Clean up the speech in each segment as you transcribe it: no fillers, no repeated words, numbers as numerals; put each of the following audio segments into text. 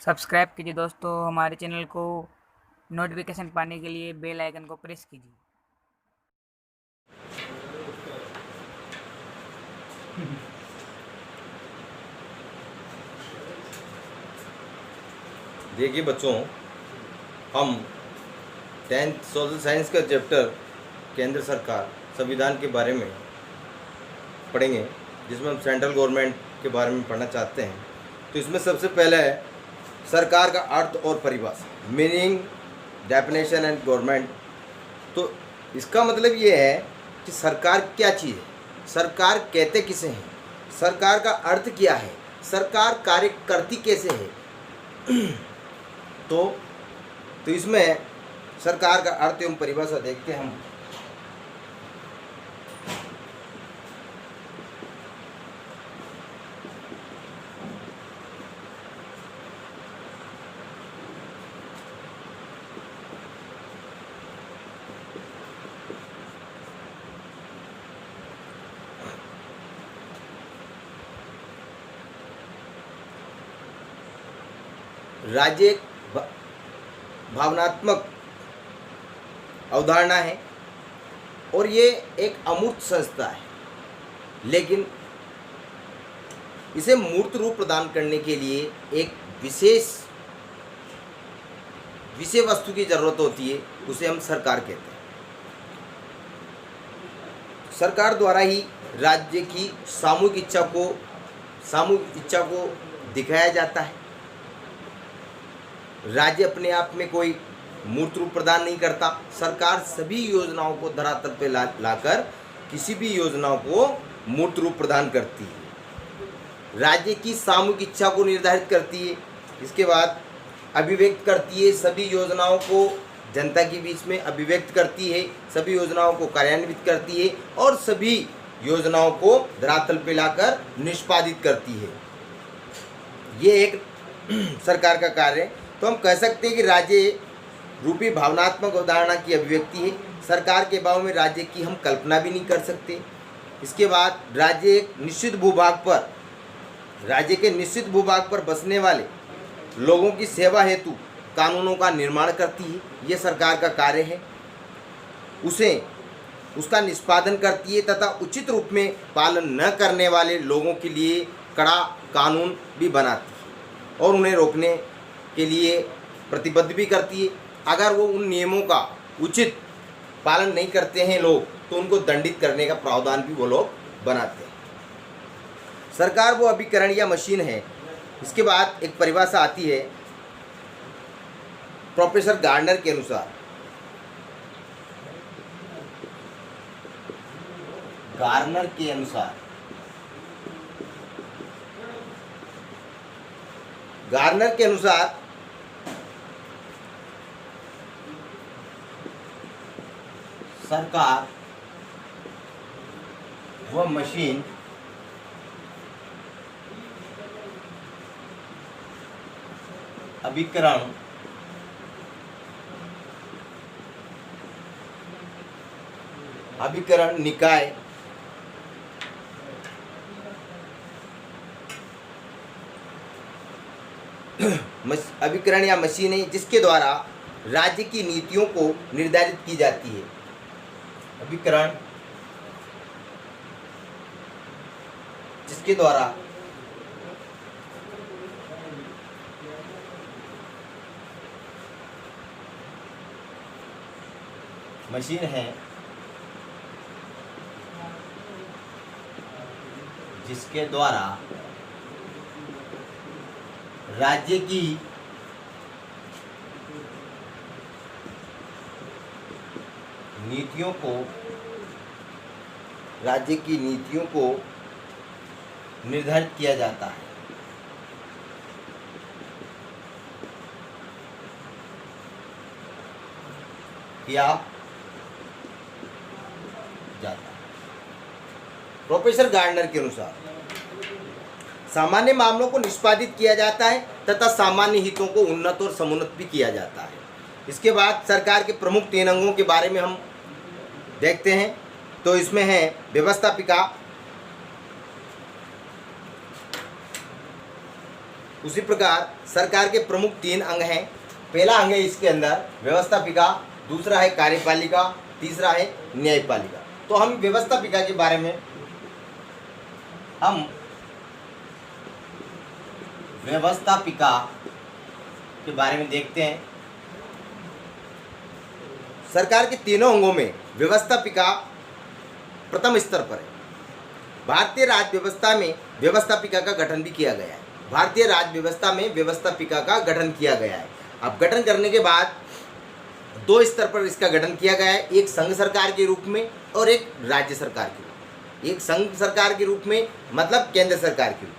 Subscribe कीजिए दोस्तों हमारे चैनल को। नोटिफिकेशन पाने के लिए बेल आइकन को प्रेस कीजिए। देखिए बच्चों, हम 10th सोशल साइंस का चैप्टर केंद्र सरकार संविधान के बारे में पढ़ेंगे, जिसमें हम सेंट्रल गवर्नमेंट के बारे में पढ़ना चाहते हैं। तो इसमें सबसे पहले है सरकार का अर्थ और परिभाषा, मीनिंग, डेफिनेशन एंड गवर्नमेंट। तो इसका मतलब ये है कि सरकार क्या चीज़ है, सरकार कहते किसे हैं, सरकार का अर्थ क्या है, सरकार कार्य करती कैसे है। तो इसमें सरकार का अर्थ एवं परिभाषा देखते हैं हम। राज्य एक भावनात्मक अवधारणा है और ये एक अमूर्त संस्था है, लेकिन इसे मूर्त रूप प्रदान करने के लिए एक विशेष विषय वस्तु की जरूरत होती है, उसे हम सरकार कहते हैं। सरकार द्वारा ही राज्य की सामूहिक इच्छा को दिखाया जाता है। राज्य अपने आप में कोई मूर्त रूप प्रदान नहीं करता। सरकार सभी योजनाओं को धरातल पर लाकर किसी भी योजनाओं को मूर्त रूप प्रदान करती है। राज्य की सामूहिक इच्छा को निर्धारित करती है, इसके बाद अभिव्यक्त करती है, सभी योजनाओं को जनता के बीच में अभिव्यक्त करती है, सभी योजनाओं को कार्यान्वित करती है और सभी योजनाओं को धरातल पर लाकर निष्पादित करती है। ये एक सरकार का कार्य है। तो हम कह सकते हैं कि राज्य रूपी भावनात्मक अवधारणा की अभिव्यक्ति है। सरकार के अभाव में राज्य की हम कल्पना भी नहीं कर सकते। इसके बाद राज्य एक निश्चित भूभाग पर, राज्य के निश्चित भूभाग पर बसने वाले लोगों की सेवा हेतु कानूनों का निर्माण करती है। ये सरकार का कार्य है। उसका निष्पादन करती है तथा उचित रूप में पालन न करने वाले लोगों के लिए कड़ा कानून भी बनाती है और उन्हें रोकने के लिए प्रतिबद्ध भी करती है। अगर वो उन नियमों का उचित पालन नहीं करते हैं लोग, तो उनको दंडित करने का प्रावधान भी वो लोग बनाते हैं। सरकार वो अभिकरण या मशीन है। इसके बाद एक परिभाषा आती है प्रोफेसर गार्डनर के अनुसार। गार्नर के अनुसार सरकार वह मशीन अभिकरण निकाय अभिकरण या मशीन है जिसके द्वारा राज्य की नीतियों को निर्धारित की जाती है। अभिकरण जिसके द्वारा मशीन है जिसके द्वारा राज्य की नीतियों को निर्धारित किया जाता है। प्रोफेसर गार्डनर के अनुसार सामान्य मामलों को निष्पादित किया जाता है तथा सामान्य हितों को उन्नत और समुन्नत भी किया जाता है। इसके बाद सरकार के प्रमुख 3 अंगों के बारे में हम देखते हैं। तो इसमें है व्यवस्थापिका, उसी प्रकार सरकार के प्रमुख 3 अंग हैं। पहला अंग है इसके अंदर व्यवस्थापिका, दूसरा है कार्यपालिका, तीसरा है न्यायपालिका। तो हम व्यवस्थापिका के बारे में देखते हैं। सरकार के तीनों अंगों में व्यवस्थापिका प्रथम स्तर पर है। भारतीय राज्य व्यवस्था में व्यवस्थापिका का गठन भी किया गया है। भारतीय राज्य व्यवस्था में व्यवस्थापिका का गठन किया गया है। अब गठन करने के बाद 2 स्तर पर इसका गठन किया गया है, एक संघ सरकार के रूप में और एक राज्य सरकार के रूप में। एक संघ सरकार के रूप में मतलब केंद्र सरकार के रूप में।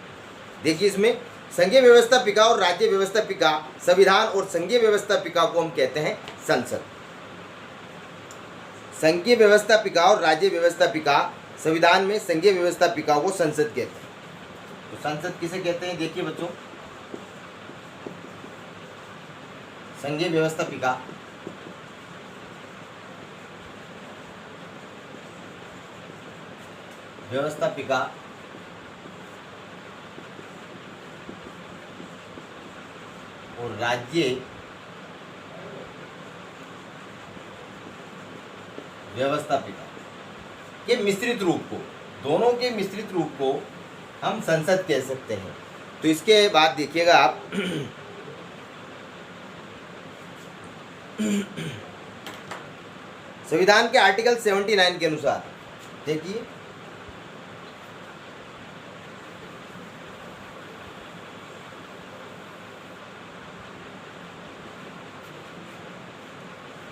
देखिए इसमें संघीय व्यवस्थापिका और राज्य व्यवस्थापिका, संविधान और संघीय व्यवस्थापिका को हम कहते हैं संसद। संघीय व्यवस्थापिका और राज्य व्यवस्थापिका, संविधान में संघीय व्यवस्थापिका को संसद कहते हैं। तो संसद किसे कहते हैं? देखिए बच्चों, संघीय व्यवस्थापिका और राज्य व्यवस्थापिका के मिश्रित रूप को, दोनों के मिश्रित रूप को हम संसद कह सकते हैं। तो इसके बाद देखिएगा आप संविधान के आर्टिकल 79 के अनुसार देखिए,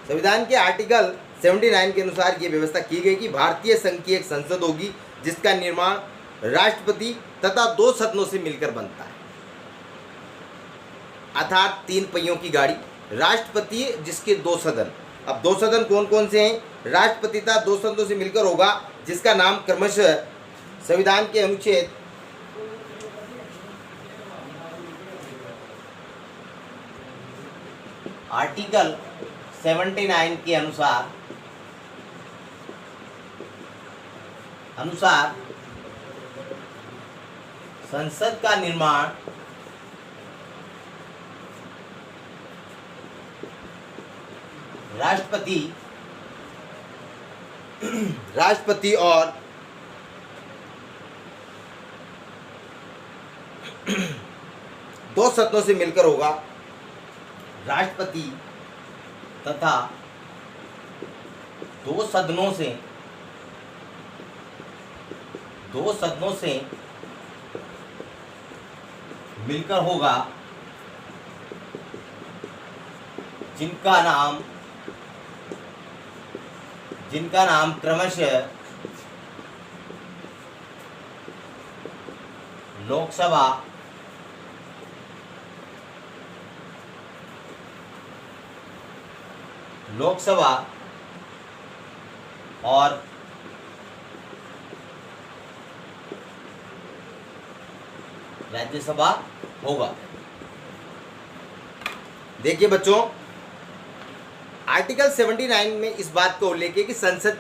संविधान के आर्टिकल 79 के अनुसार ये व्यवस्था की गई कि भारतीय संघ की एक संसद होगी जिसका निर्माण राष्ट्रपति तथा 2 सदनों से मिलकर बनता है, अर्थात 3 पहियों की गाड़ी। राष्ट्रपति जिसके 2 सदन, अब 2 सदन कौन कौन से हैं? राष्ट्रपति तथा 2 सदनों से मिलकर होगा जिसका नाम क्रमशः संविधान के अनुच्छेद आर्टिकल 79 के अनुसार संसद का निर्माण राष्ट्रपति और 2 सदनों से मिलकर होगा। राष्ट्रपति तथा 2 सदनों से मिलकर होगा जिनका नाम क्रमशः लोकसभा और राज्यसभा होगा। देखिए बच्चों, आर्टिकल 79 में इस बात का उल्लेख है कि संसद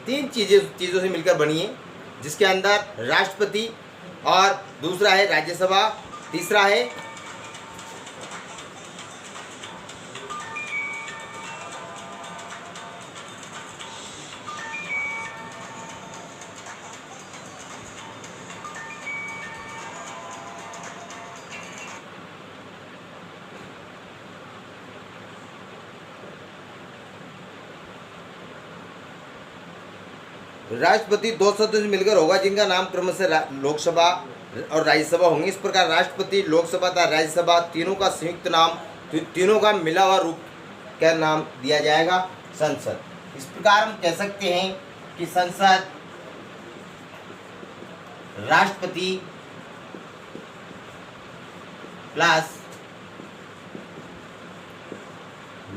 3 चीज़ों से मिलकर बनी है, जिसके अंदर राष्ट्रपति और दूसरा है राज्यसभा, तीसरा है राष्ट्रपति 2 सदस्यों से मिलकर होगा जिनका नाम क्रमशः लोकसभा और राज्यसभा होंगे। इस प्रकार राष्ट्रपति, लोकसभा तथा राज्यसभा तीनों का संयुक्त नाम, तीनों का मिला हुआ रूप का नाम दिया जाएगा संसद। इस प्रकार हम कह सकते हैं कि संसद राष्ट्रपति प्लस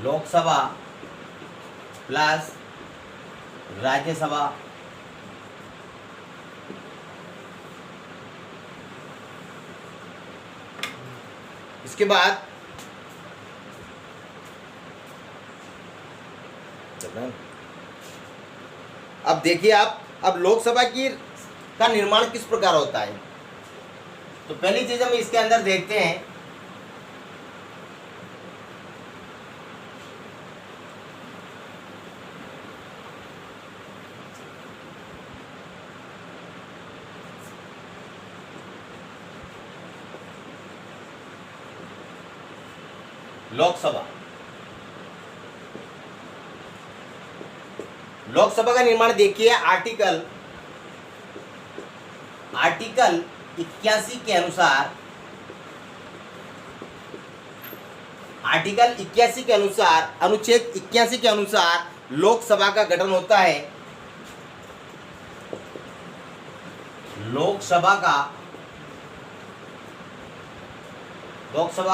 लोकसभा प्लस राज्यसभा इसके बाद अब देखिए आप, अब लोकसभा का निर्माण किस प्रकार होता है। तो पहली चीज हम इसके अंदर देखते हैं, लोकसभा। लोकसभा का निर्माण देखिए, आर्टिकल 81 के अनुसार, आर्टिकल 81 के अनुसार, अनुच्छेद 81 के अनुसार लोकसभा का गठन होता है। लोकसभा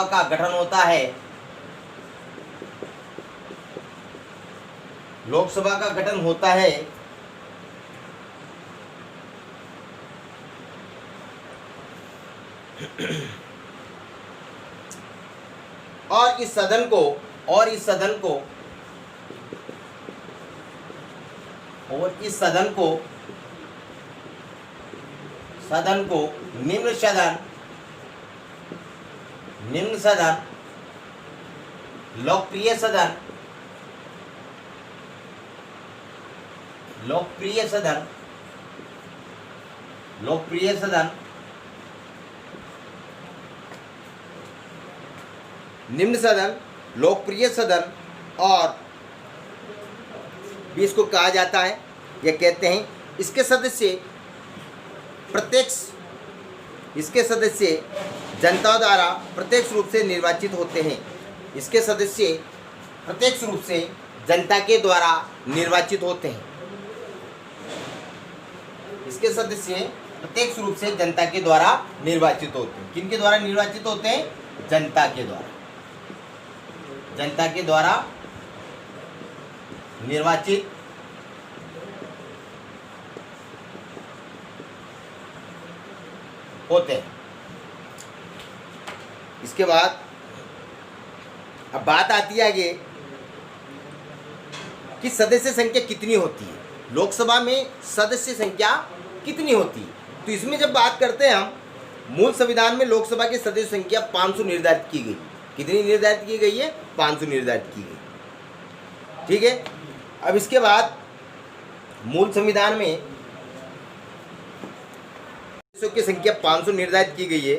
का गठन होता है। लोकसभा का गठन होता है और इस सदन को निम्न सदन, लोकप्रिय सदन, निम्न सदन, लोकप्रिय सदन और भी इसको कहा जाता है, या कहते हैं। इसके सदस्य जनता द्वारा प्रत्यक्ष रूप से निर्वाचित होते हैं। इसके सदस्य प्रत्यक्ष रूप से जनता के द्वारा निर्वाचित होते हैं। इसके सदस्य प्रत्यक्ष रूप से जनता के द्वारा निर्वाचित होते हैं। किनके द्वारा निर्वाचित होते हैं? जनता के द्वारा। जनता के द्वारा निर्वाचित होते हैं। इसके बाद अब बात आती है आगे कि सदस्य संख्या कितनी होती है। लोकसभा में सदस्य संख्या कितनी होती है? तो इसमें जब बात करते हैं हम, मूल संविधान में लोकसभा की सदस्य संख्या 500 निर्धारित की गई। कितनी निर्धारित की गई है? 500 निर्धारित की गई। ठीक है। अब इसके बाद मूल संविधान में सदस्यों की संख्या 500 निर्धारित की गई है।